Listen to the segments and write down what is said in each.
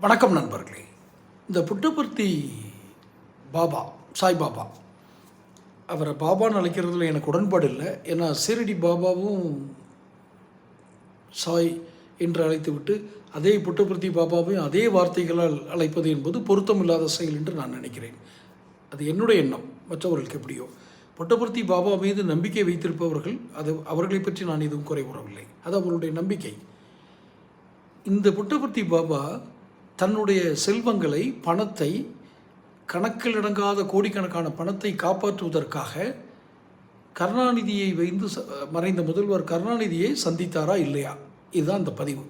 வணக்கம் நண்பர்களே. இந்த புட்டபர்த்தி பாபா, சாய்பாபா, அவரை பாபான்னு அழைக்கிறதுல எனக்கு உடன்பாடு இல்லை. ஏன்னா சீரடி பாபாவும் சாய் என்று அழைத்துவிட்டு அதே புட்டபர்த்தி பாபாவையும் அதே வார்த்தைகளால் அழைப்பது என்பது பொருத்தமில்லாத செயல் என்று நான் நினைக்கிறேன். அது என்னுடைய எண்ணம், மற்றவர்களுக்கு எப்படியோ. புட்டபர்த்தி பாபா மீது நம்பிக்கை வைத்திருப்பவர்கள் அவர்களை பற்றி நான் எதுவும் குறை கூறவில்லை. அது அவர்களுடைய நம்பிக்கை. இந்த புட்டபர்த்தி பாபா தன்னுடைய செல்வங்களை, பணத்தை, கணக்கில் அடங்காத கோடிக்கணக்கான பணத்தை காப்பாற்றுவதற்காக கருணாநிதியை வைத்து மறைந்த முதல்வர் கருணாநிதியை சந்தித்தாரா இல்லையா? இதுதான் இந்த பதிவு.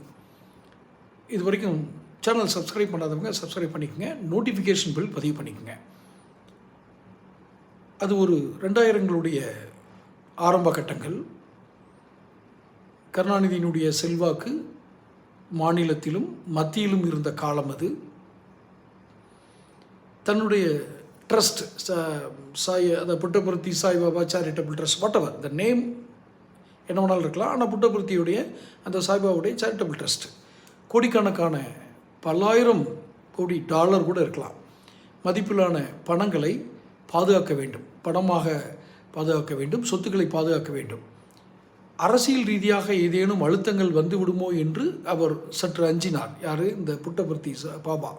இது வரைக்கும் சேனல் சப்ஸ்கிரைப் பண்ணாதவங்க சப்ஸ்கிரைப் பண்ணிக்கோங்க, நோட்டிஃபிகேஷன் பில் பதிவு பண்ணிக்கோங்க. அது ஒரு 2000களுடைய ஆரம்ப கட்டங்கள். கருணாநிதியினுடைய செல்வாக்கு மாநிலத்திலும் மத்தியிலும் இருந்த காலம் அது. தன்னுடைய ட்ரஸ்ட் அந்த Puttaparthi Sai Baba charitable trust, whatever the name என்ன வேணாலும் இருக்கலாம். ஆனால் புட்டபர்த்தியுடைய அந்த சாய்பாபாவுடைய சேரிட்டபிள் ட்ரஸ்ட் கோடிக்கணக்கான பல்லாயிரம் கோடி டாலர் கூட இருக்கலாம் மதிப்பிலான பணங்களை பாதுகாக்க வேண்டும், பணமாக பாதுகாக்க வேண்டும், சொத்துக்களை பாதுகாக்க வேண்டும். அரசியல் ரீதியாக ஏதேனும் அழுத்தங்கள் வந்து விடுமோ என்று அவர் சற்று அஞ்சினார். யார்? இந்த புட்டபர்த்தி பாபா.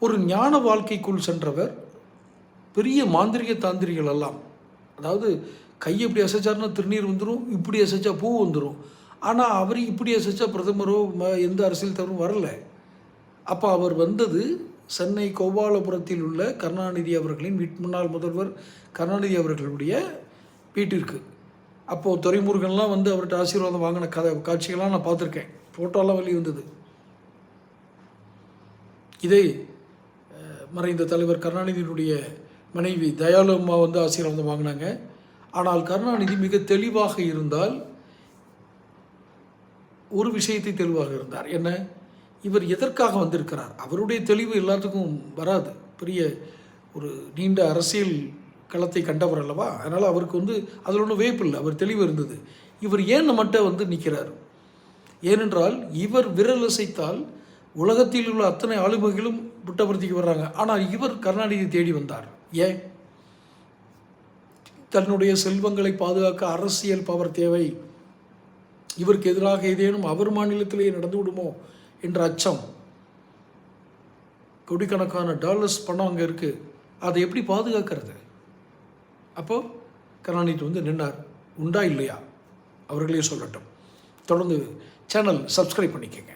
ஒரு ஞான வாழ்க்கைக்குள் சென்றவர். பெரிய மாந்திரிக தாந்திரிகள் எல்லாம், அதாவது கையை இப்படி அசைச்சார்னா திருநீர் வந்துடும், இப்படி அசைச்சா பூ வந்துடும். ஆனால் அவர் இப்படி அசைச்சா பிரதமரோ எந்த அரசியல் தவறும் வரலை. அப்போ அவர் வந்தது சென்னை கோபாலபுரத்தில் உள்ள கருணாநிதி அவர்களின் முன்னாள் முதல்வர் கருணாநிதி அவர்களுடைய வீட்டிற்கு. அப்போது துரைமுருகன்லாம் வந்து அவர்கிட்ட ஆசீர்வாதம் வாங்கின காட்சிகள்லாம் நான் பார்த்துருக்கேன். ஃபோட்டோலாம் வெளியே வந்தது. இதை மறைந்த தலைவர் கருணாநிதியினுடைய மனைவி தயாளு அம்மா வந்து ஆசீர்வாதம் வாங்கினாங்க. ஆனால் கருணாநிதி மிக தெளிவாக இருந்தால், ஒரு விஷயத்தை தெளிவாக இருந்தார். என்ன? இவர் எதற்காக வந்திருக்கிறார்? அவருடைய தெளிவு எல்லாத்துக்கும் வராது. பெரிய ஒரு நீண்ட அரசியல் களத்தை கண்டவர் அல்லவா. அதனால் அவருக்கு வந்து அதில் ஒன்றும் வேப்பு இல்லை, அவர் தெளிவு இருந்தது. இவர் ஏன் நம்மகிட்ட வந்து நிற்கிறார்? ஏனென்றால் இவர் விரல் அசைத்தால் உலகத்தில் உள்ள அத்தனை ஆளுமைகளும் புட்டபர்த்திக்கு வர்றாங்க. ஆனால் இவர் கருணாநிதி தேடி வந்தார். ஏன்? தன்னுடைய செல்வங்களை பாதுகாக்க அரசியல் பவர் தேவை. இவருக்கு எதிராக ஏதேனும் அவர் மாநிலத்திலேயே நடந்து விடுமோ என்ற அச்சம். கோடிக்கணக்கான டாலர்ஸ் பணம் அங்கே இருக்குது, அதை எப்படி பாதுகாக்கிறது? அப்போது கருணாநிதி வந்து நின்னார். உண்டா இல்லையா? அவர்களே சொல்லட்டும். தொடர்ந்து சேனல் சப்ஸ்கிரைப் பண்ணிக்கோங்க.